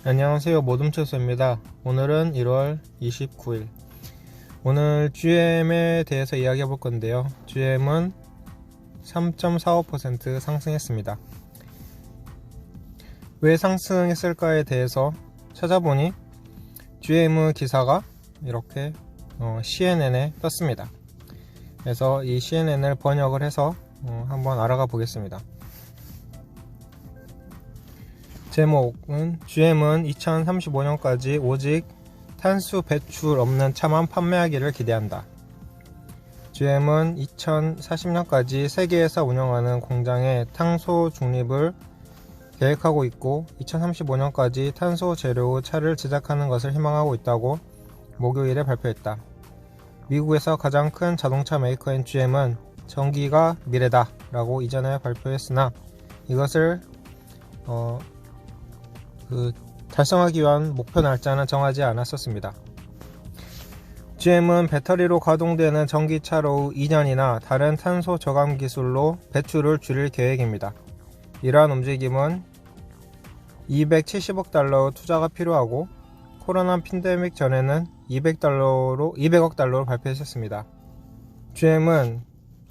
안녕하세요, 모둠채소입니다. 오늘은 1월 29일. 오늘 GM에 대해서 이야기해 볼 건데요. GM은 3.45% 상승했습니다. 왜 상승했을까에 대해서 찾아보니 GM 기사가 이렇게 CNN에 떴습니다. 그래서 이 CNN을 번역을 해서 한번 알아가 보겠습니다. 제목은 GM은 2035년까지 오직 탄소 배출 없는 차만 판매하기를 기대한다. GM은 2040년까지 세계에서 운영하는 공장의 탄소 중립을 계획하고 있고 2035년까지 탄소 제로 차를 제작하는 것을 희망하고 있다고 목요일에 발표했다. 미국에서 가장 큰 자동차 메이커인 GM은 전기가 미래다 라고 이전에 발표했으나 이것을 달성하기 위한 목표 날짜는 정하지 않았었습니다. GM은 배터리로 가동되는 전기차로 2년이나 다른 탄소 저감 기술로 배출을 줄일 계획입니다. 이러한 움직임은 270억 달러 투자가 필요하고 코로나 팬데믹 전에는 200억 달러로 발표했었습니다. GM은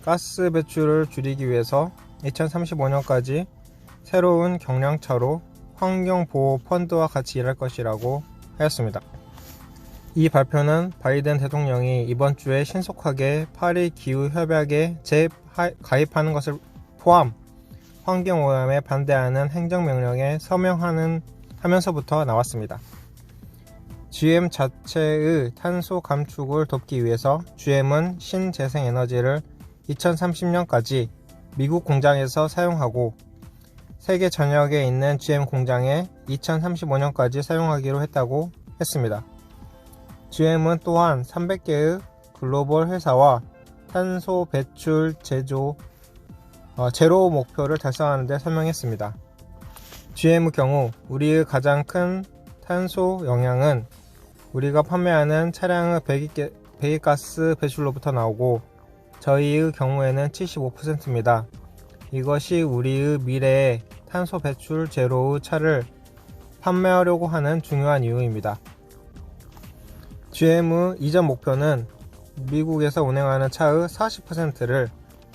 가스 배출을 줄이기 위해서 2035년까지 새로운 경량차로 환경보호 펀드와 같이 일할 것이라고 하였습니다. 이 발표는 바이든 대통령이 이번 주에 신속하게 파리 기후협약에 재가입하는 것을 포함 환경오염에 반대하는 행정명령에 서명하면서부터 나왔습니다. GM 자체의 탄소 감축을 돕기 위해서 GM은 신재생에너지를 2030년까지 미국 공장에서 사용하고 세계 전역에 있는 GM 공장에 2035년까지 사용하기로 했다고 했습니다. GM은 또한 300개의 글로벌 회사와 탄소 배출 제로 목표를 달성하는 데 설명했습니다. GM의 경우 우리의 가장 큰 탄소 영향은 우리가 판매하는 차량의 배기가스 배출로부터 나오고 저희의 경우에는 75%입니다. 이것이 우리의 미래의 탄소 배출 제로의 차를 판매하려고 하는 중요한 이유입니다. GM의 이전 목표는 미국에서 운행하는 차의 40%를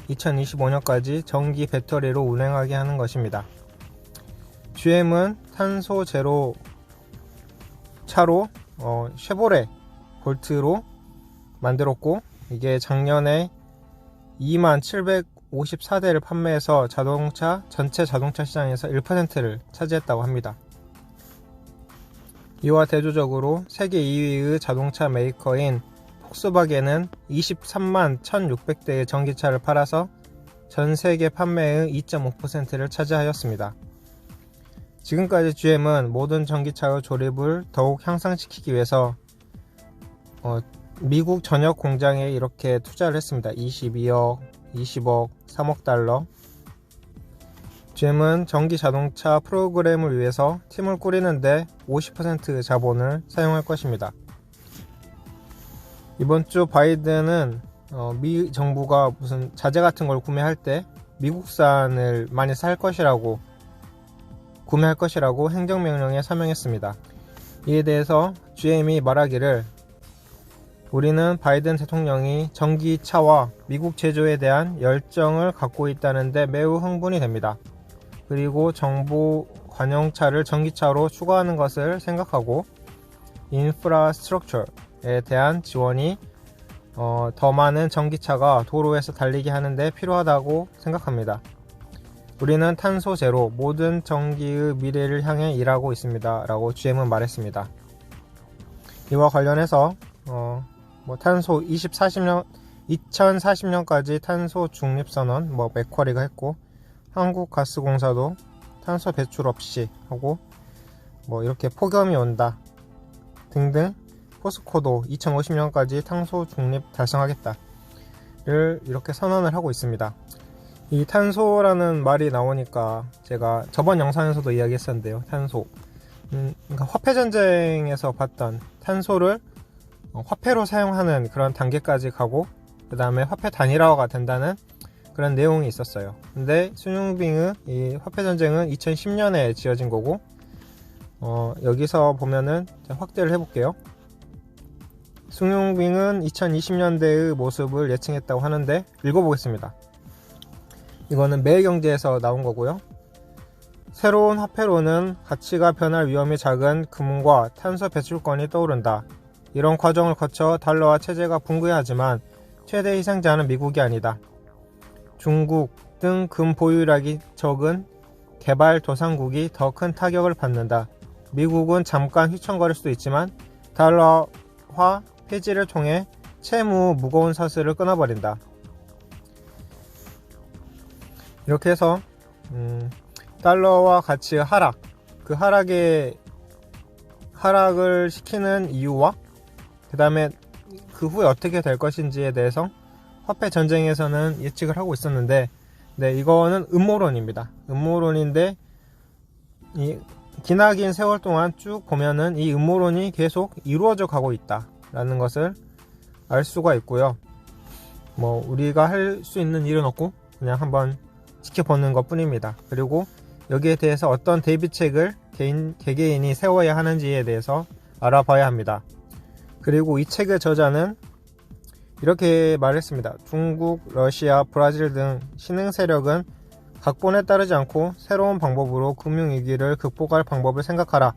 2025년까지 전기 배터리로 운행하게 하는 것입니다. GM은 탄소 제로 차로 쉐보레 볼트로 만들었고 이게 작년에 2754대를 판매해서 전체 자동차 시장에서 1%를 차지했다고 합니다. 이와 대조적으로 세계 2위의 자동차 메이커인 폭스바겐은 23만 1600대의 전기차를 팔아서 전 세계 판매의 2.5%를 차지하였습니다. 지금까지 GM은 모든 전기차의 조립을 더욱 향상시키기 위해서 미국 전역 공장에 이렇게 투자를 했습니다. 22억, 20억, 3억 달러. GM은 전기 자동차 프로그램을 위해서 팀을 꾸리는데 50%의 자본을 사용할 것입니다. 이번 주 바이든은 미 정부가 무슨 자재 같은 걸 구매할 때 미국산을 많이 구매할 것이라고 행정명령에 서명했습니다. 이에 대해서 GM이 말하기를 우리는 바이든 대통령이 전기차와 미국 제조에 대한 열정을 갖고 있다는 데 매우 흥분이 됩니다. 그리고 정부 관용차를 전기차로 추가하는 것을 생각하고 인프라스트럭처에 대한 지원이 더 많은 전기차가 도로에서 달리게 하는데 필요하다고 생각합니다. 우리는 탄소 제로 모든 전기의 미래를 향해 일하고 있습니다. 라고 GM은 말했습니다. 이와 관련해서 탄소 2040년까지 탄소 중립선언 맥쿼리가 했고 한국가스공사도 탄소 배출 없이 하고 이렇게 폭염이 온다 등등 포스코도 2050년까지 탄소 중립 달성하겠다를 이렇게 선언을 하고 있습니다. 이 탄소라는 말이 나오니까 제가 저번 영상에서도 이야기했었는데요. 탄소 그러니까 화폐전쟁에서 봤던 탄소를 화폐로 사용하는 그런 단계까지 가고 그 다음에 화폐 단일화가 된다는 그런 내용이 있었어요. 근데 순융빙의 이 화폐전쟁은 2010년에 지어진 거고 여기서 보면은 확대를 해볼게요. 숭용빙은 2020년대의 모습을 예측했다고 하는데 읽어보겠습니다. 이거는 매일경제에서 나온 거고요. 새로운 화폐로는 가치가 변할 위험이 작은 금과 탄소 배출권이 떠오른다. 이런 과정을 거쳐 달러와 체제가 붕괴하지만 최대 희생자는 미국이 아니다. 중국 등 금 보유량이 적은 개발도상국이 더 큰 타격을 받는다. 미국은 잠깐 휘청거릴 수도 있지만 달러화 폐지를 통해 채무 무거운 사슬을 끊어버린다. 이렇게 해서 달러와 가치의 하락, 그 하락을 시키는 이유와 그 다음에 그 후에 어떻게 될 것인지에 대해서 화폐 전쟁에서는 예측을 하고 있었는데, 네, 이거는 음모론입니다. 음모론인데 이 기나긴 세월 동안 쭉 보면은 이 음모론이 계속 이루어져 가고 있다라는 것을 알 수가 있고요. 뭐 우리가 할 수 있는 일은 없고 그냥 한번 지켜보는 것 뿐입니다. 그리고 여기에 대해서 어떤 대비책을 개개인이 세워야 하는지에 대해서 알아봐야 합니다. 그리고 이 책의 저자는 이렇게 말했습니다. 중국, 러시아, 브라질 등 신흥 세력은 각본에 따르지 않고 새로운 방법으로 금융위기를 극복할 방법을 생각하라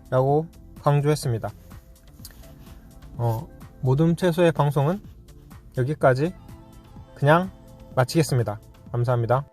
라고 강조했습니다. 모둠 채소의 방송은 여기까지 그냥 마치겠습니다. 감사합니다.